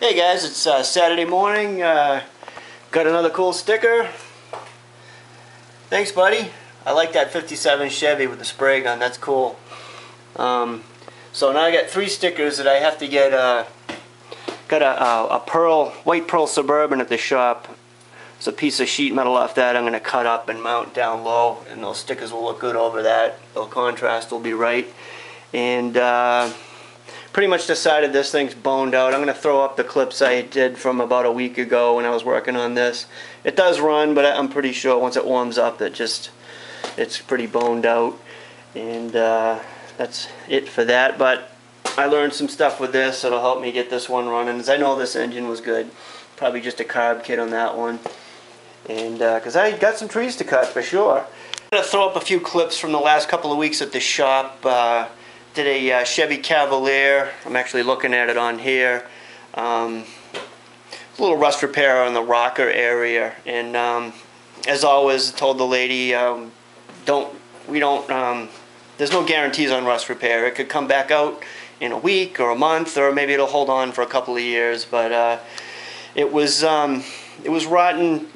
Hey guys, it's Saturday morning. Got another cool sticker. Thanks, buddy. I like that 57 Chevy with the spray gun. That's cool. So now I got 3 stickers that I have to get. Got a white pearl Suburban at the shop. It's a piece of sheet metal off that I'm going to cut up and mount down low, and those stickers will look good over that. The contrast will be right. And pretty much decided this thing's boned out. I'm going to throw up the clips I did from about a week ago when I was working on this. It does run, but I'm pretty sure once it warms up it's pretty boned out. And that's it for that. But I learned some stuff with this that'll help me get this one running, as I know this engine was good. Probably just a carb kit on that one. And because I got some trees to cut for sure. I'm going to throw up a few clips from the last couple of weeks at the shop. Did a Chevy Cavalier. I'm actually looking at it on here. A little rust repair on the rocker area, and as always, told the lady, there's no guarantees on rust repair. It could come back out in a week or a month, or maybe it'll hold on for a couple of years. But it was rotten.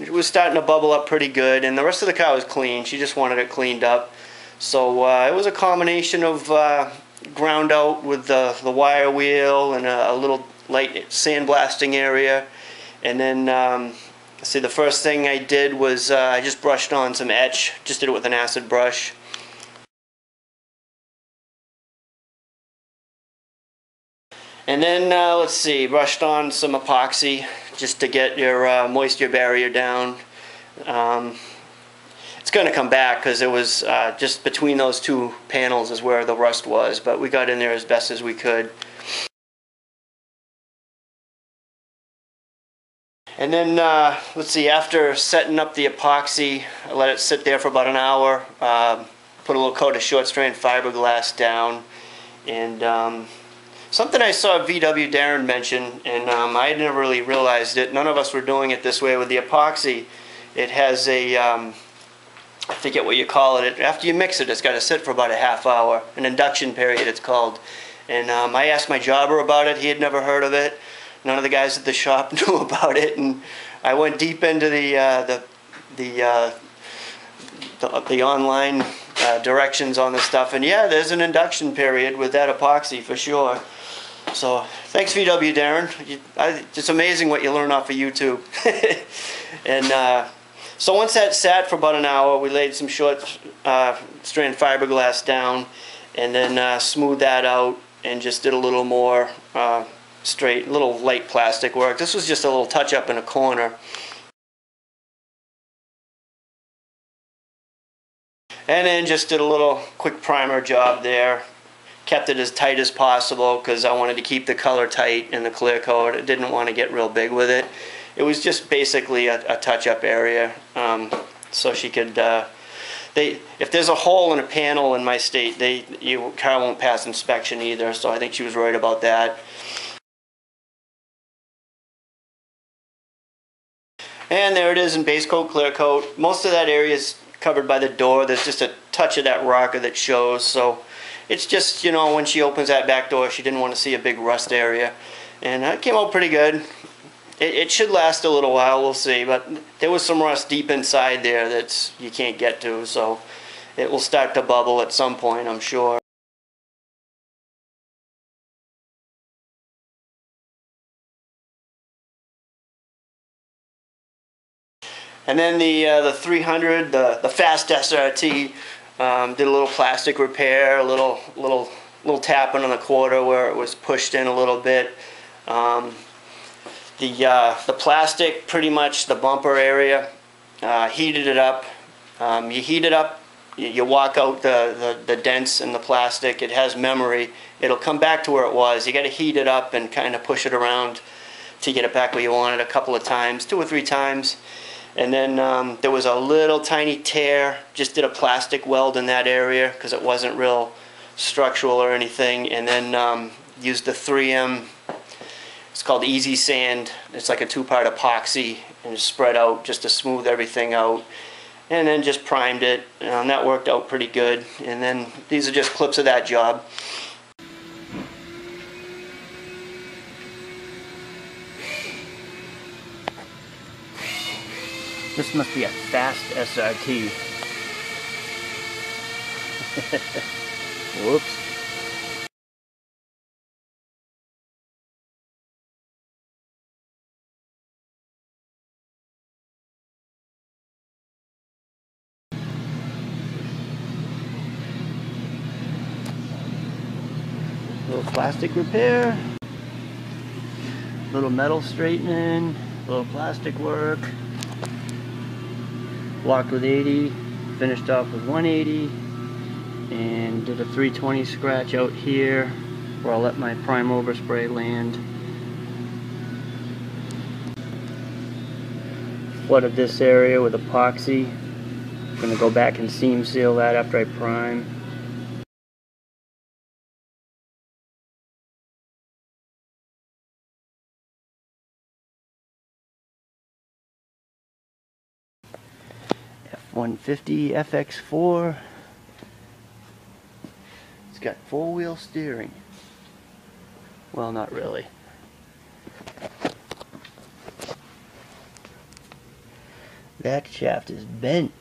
It was starting to bubble up pretty good, and the rest of the car was clean. She just wanted it cleaned up. So it was a combination of ground out with the wire wheel and a little light sandblasting area. And then, see, the first thing I did was I just brushed on some etch. Just did it with an acid brush. And then, let's see, brushed on some epoxy just to get your moisture barrier down. It's going to come back because it was just between those two panels is where the rust was, but we got in there as best as we could. And then, let's see, after setting up the epoxy, I let it sit there for about an hour, put a little coat of short strand fiberglass down, and something I saw VW Darren mention, and I had never really realized it. None of us were doing it this way with the epoxy. It has a I forget what you call it. After you mix it, it's got to sit for about a half hour. An induction period, it's called. And I asked my jobber about it. He had never heard of it. None of the guys at the shop knew about it. And I went deep into the online directions on this stuff. And yeah, there's an induction period with that epoxy for sure. So thanks, VW Darren. It's amazing what you learn off of YouTube. And so once that sat for about an hour, we laid some short strand fiberglass down, and then smoothed that out and just did a little more straight, little light plastic work. This was just a little touch up in a corner. And then just did a little quick primer job there. Kept it as tight as possible because I wanted to keep the color tight in the clear coat. I didn't want to get real big with it. It was just basically a touch-up area, so she could. If there's a hole in a panel in my state, your car won't pass inspection either. So I think she was worried about that. And there it is in base coat, clear coat. Most of that area is covered by the door. There's just a touch of that rocker that shows. So it's just, you know, when she opens that back door, she didn't want to see a big rust area, and it came out pretty good. It should last a little while, we'll see, but there was some rust deep inside there that you can't get to, so it will start to bubble at some point, I'm sure. And then the 300, the Fast SRT, did a little plastic repair, a little tapping on the quarter where it was pushed in a little bit. The plastic, pretty much the bumper area, heated it up. You heat it up, you walk out the dents in the plastic. It has memory. It'll come back to where it was. You got to heat it up and kind of push it around to get it back where you want it a couple of times, 2 or 3 times. And then there was a little tiny tear. Just did a plastic weld in that area because it wasn't real structural or anything. And then used the 3M. It's called Easy Sand. It's like a 2-part epoxy and spread out just to smooth everything out. And then just primed it, and that worked out pretty good. And then these are just clips of that job. This must be a fast SRT. Whoops. Little plastic repair, little metal straightening, little plastic work. Blocked with 80, finished off with 180, and did a 320 scratch out here where I'll let my prime overspray land. Flooded this area with epoxy. I'm going to go back and seam seal that after I prime. F-150 FX4. It's got four-wheel steering. Well, not really. That shaft is bent.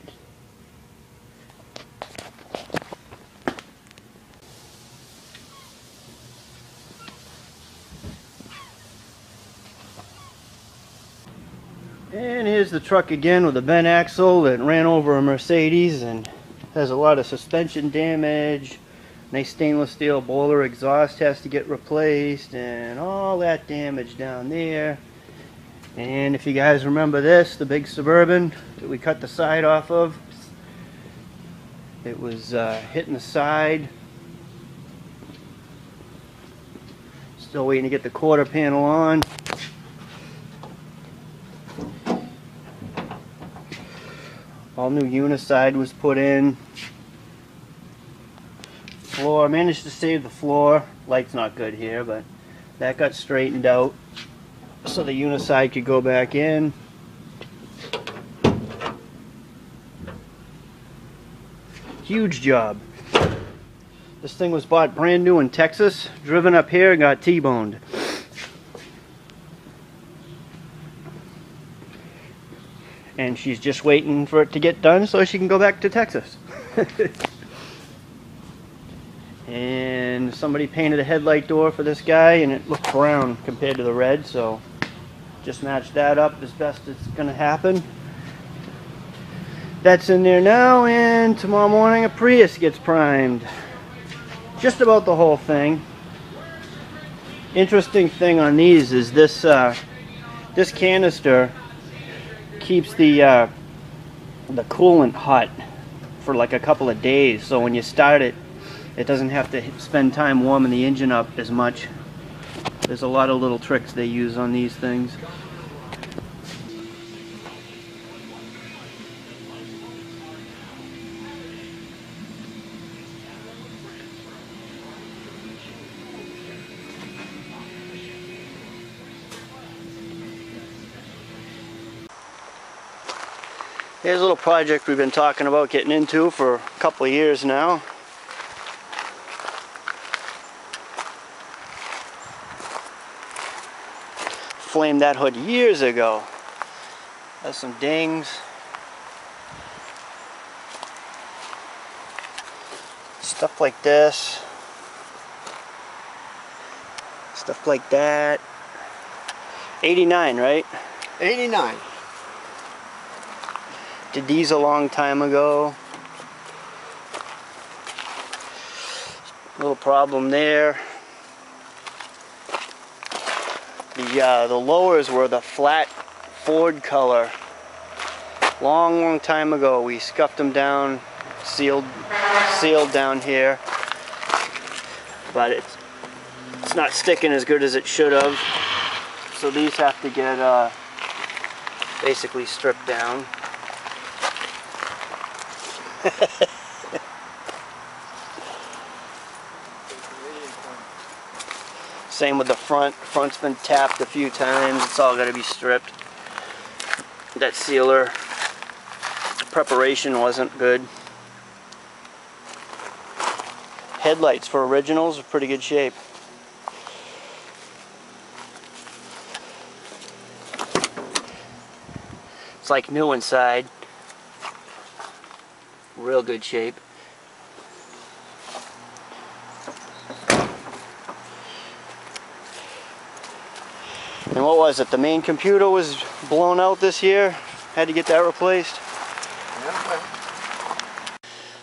And here's the truck again with a bent axle that ran over a Mercedes and has a lot of suspension damage. Nice stainless steel boiler exhaust has to get replaced and all that damage down there. And if you guys remember this, the big Suburban that we cut the side off of, it was hitting the side. Still waiting to get the quarter panel on. All new uniside was put in. Floor, I managed to save the floor. Light's not good here, but that got straightened out so the uniside could go back in. Huge job. This thing was bought brand new in Texas, driven up here and got T-boned. And she's just waiting for it to get done so she can go back to Texas. And somebody painted a headlight door for this guy and it looked brown compared to the red, so just matched that up as best it's going to happen. That's in there now, and tomorrow morning a Prius gets primed. Just about the whole thing. Interesting thing on these is this this canister keeps the coolant hot for like a couple of days, so when you start it, it doesn't have to spend time warming the engine up as much. There's a lot of little tricks they use on these things. Here's a little project we've been talking about getting into for a couple of years now. Flamed that hood years ago. Has some dings. Stuff like this. Stuff like that. 89, right? 89. Did these a long time ago. Little problem there. The lowers were the flat Ford color. Long time ago we scuffed them down, sealed down here, but it's not sticking as good as it should have. So these have to get basically stripped down. Same with the front. Front's been tapped a few times. It's all got to be stripped. That sealer preparation wasn't good. Headlights for originals are pretty good shape. It's like new inside. Real good shape. And what was it? The main computer was blown out this year. Had to get that replaced. Yeah.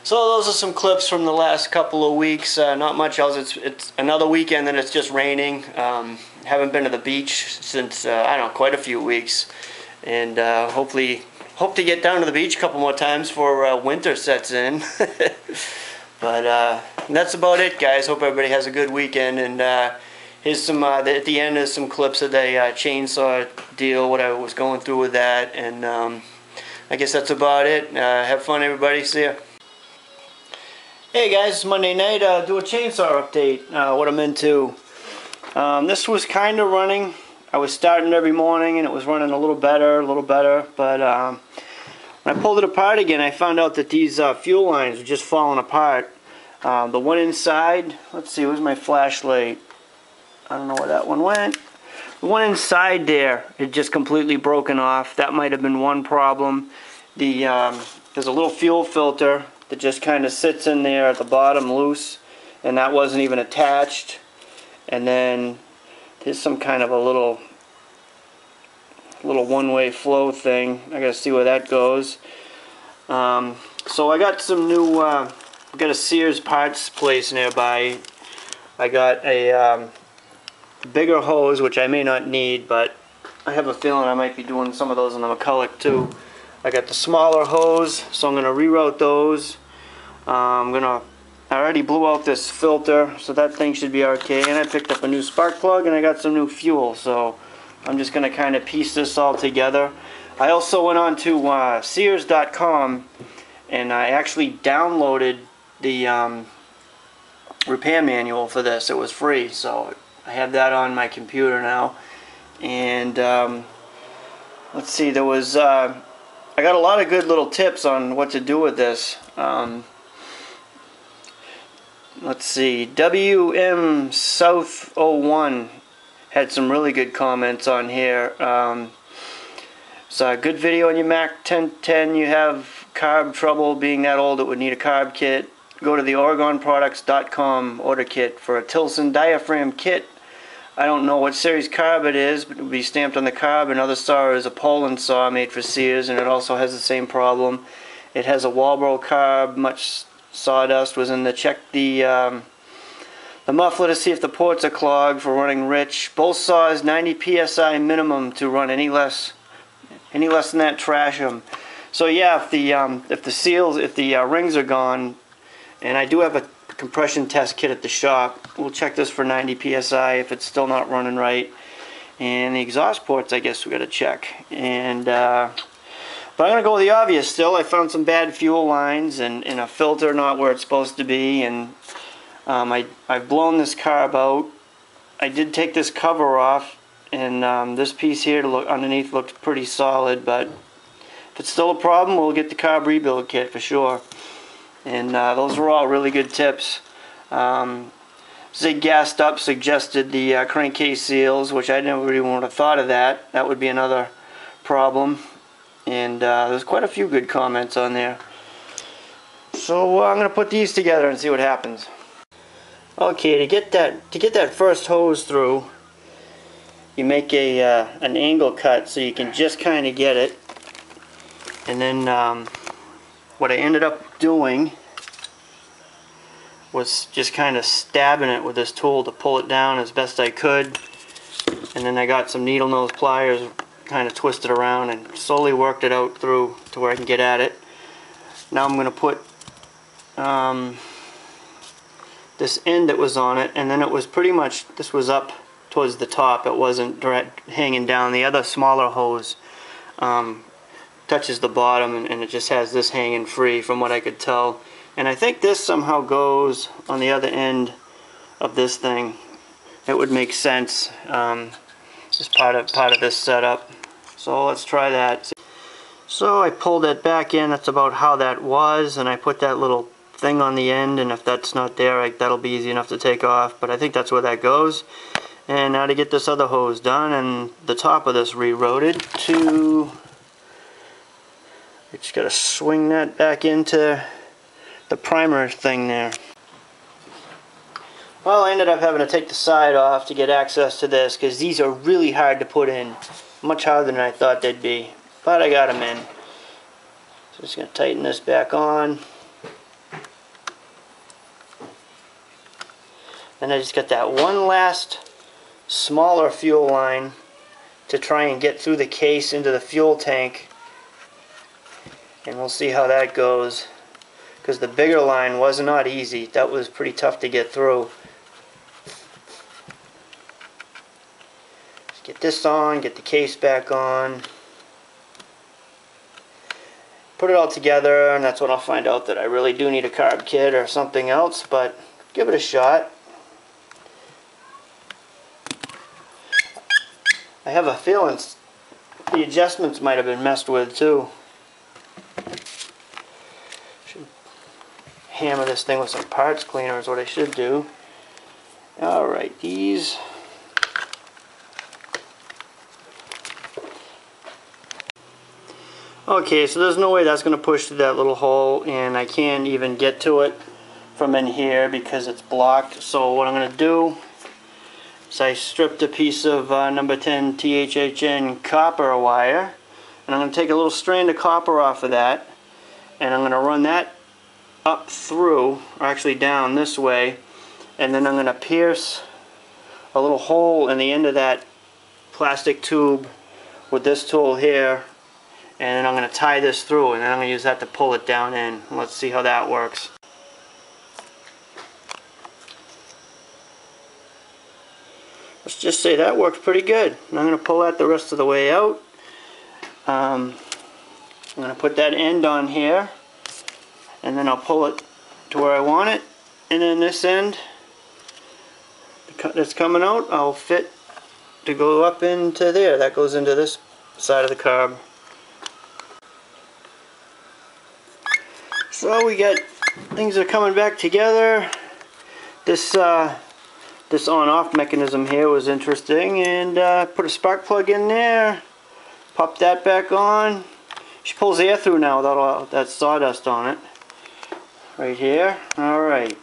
So those are some clips from the last couple of weeks. Not much else. It's another weekend and it's just raining. Haven't been to the beach since I don't know, quite a few weeks. And hopefully hope to get down to the beach a couple more times before winter sets in. But that's about it, guys. Hope everybody has a good weekend. And here's some at the end is some clips of the chainsaw deal, what I was going through with that. And I guess that's about it. Have fun, everybody. See ya. Hey guys, it's Monday night. Do a chainsaw update. What I'm into. This was kind of running. I was starting every morning and it was running a little better. But when I pulled it apart again, I found out that these fuel lines were just falling apart. The one inside, let's see, where's my flashlight? I don't know where that one went. The one inside there had just completely broken off. That might have been one problem. There's a little fuel filter that just kind of sits in there at the bottom loose, and that wasn't even attached. And then there's some kind of a little one-way flow thing. I gotta see where that goes. So I got some new got a Sears parts place nearby. I got a bigger hose, which I may not need, but I have a feeling I might be doing some of those in the McCulloch too. I got the smaller hose, so I'm gonna reroute those. I already blew out this filter, so that thing should be okay. And I picked up a new spark plug and I got some new fuel, so I'm just gonna kind of piece this all together. I also went on to Sears.com and I actually downloaded the repair manual for this. It was free, so I have that on my computer now. And let's see, there was I got a lot of good little tips on what to do with this. Let's see, WM South 01 had some really good comments on here. It's a good video on your Mac 1010. You have carb trouble, being that old it would need a carb kit. Go to the OregonProducts.com order kit for a Tilson diaphragm kit. I don't know what series carb it is, but it will be stamped on the carb. Another saw is a Poland saw made for Sears, and it also has the same problem. It has a Walbro carb, much sawdust was in the check the muffler to see if the ports are clogged for running rich. Both saws 90 psi minimum to run any less than that, trash them. So yeah, if the rings are gone, and I do have a compression test kit at the shop, we'll check this for 90 psi if it's still not running right. And the exhaust ports, I guess we got to check. And but I'm going to go with the obvious still. I found some bad fuel lines and a filter not where it's supposed to be. And I've blown this carb out. I did take this cover off, and this piece here to look underneath looked pretty solid. But if it's still a problem, we'll get the carb rebuild kit for sure. And those were all really good tips. Zig Gassed Up suggested the crankcase seals, which I never really would have thought of that. That would be another problem. And there's quite a few good comments on there. So I'm going to put these together and see what happens. Okay, to get that first hose through, you make an angle cut so you can just kind of get it. And then what I ended up doing was just kind of stabbing it with this tool to pull it down as best I could. And then I got some needle nose pliers, kind of twisted around and slowly worked it out through to where I can get at it. Now I'm going to put this end that was on it, and then it was pretty much, this was up towards the top, it wasn't direct hanging down. The other smaller hose touches the bottom, and it just has this hanging free from what I could tell. And I think this somehow goes on the other end of this thing. It would make sense as part of this setup. So let's try that. So I pulled it back in. That's about how that was, and I put that little thing on the end, and if that's not there, that'll be easy enough to take off. But I think that's where that goes. And now to get this other hose done and the top of this rerouted to You just got to swing that back into the primer thing there. Well, I ended up having to take the side off to get access to this because these are really hard to put in. Much harder than I thought they'd be. But I got them in. So just going to tighten this back on. And I just got that one last smaller fuel line to try and get through the case into the fuel tank. And we'll see how that goes. Because the bigger line was not easy. That was pretty tough to get through. Just get this on, get the case back on. Put it all together, and that's when I'll find out that I really do need a carb kit or something else, but give it a shot. I have a feeling the adjustments might have been messed with too. Should hammer this thing with some parts cleaner is what I should do. Alright, these. Okay, so there's no way that's going to push through that little hole, and I can't even get to it from in here because it's blocked. So what I'm going to do is I stripped a piece of number 10 THHN copper wire, and I'm going to take a little strand of copper off of that, and I'm going to run that up through, or actually down this way, and then I'm going to pierce a little hole in the end of that plastic tube with this tool here. And then I'm going to tie this through, and then I'm going to use that to pull it down in. Let's see how that works. Let's just say that works pretty good. And I'm going to pull that the rest of the way out. I'm going to put that end on here, and then I'll pull it to where I want it. And then this end that's coming out, I'll fit to go up into there. That goes into this side of the carb. So we got things are coming back together. This this on-off mechanism here was interesting, and put a spark plug in there. Pop that back on. She pulls air through now without all that sawdust on it. Right here. All right.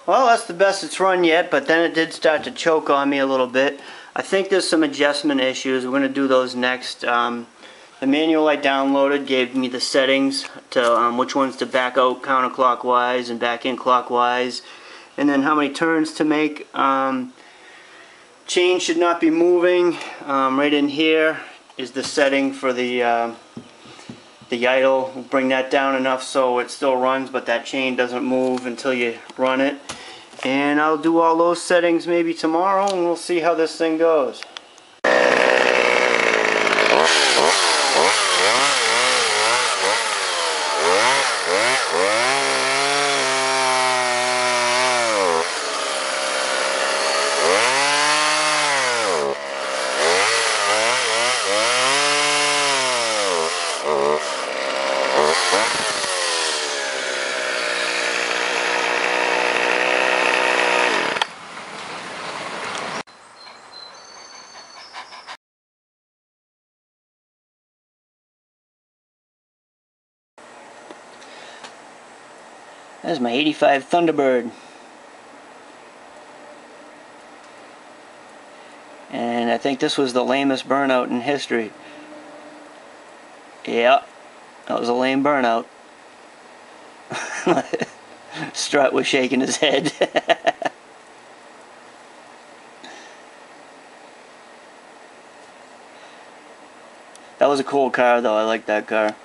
Well, that's the best it's run yet, but then it did start to choke on me a little bit. I think there's some adjustment issues. We're going to do those next. The manual I downloaded gave me the settings to which ones to back out counterclockwise and back in clockwise, and then how many turns to make. Chain should not be moving. Right in here is the setting for the idle. We'll bring that down enough so it still runs, but that chain doesn't move until you run it. And I'll do all those settings maybe tomorrow, and we'll see how this thing goes. That's my 85 Thunderbird. And I think this was the lamest burnout in history. Yeah, that was a lame burnout. Strut was shaking his head. That was a cool car though, I like that car.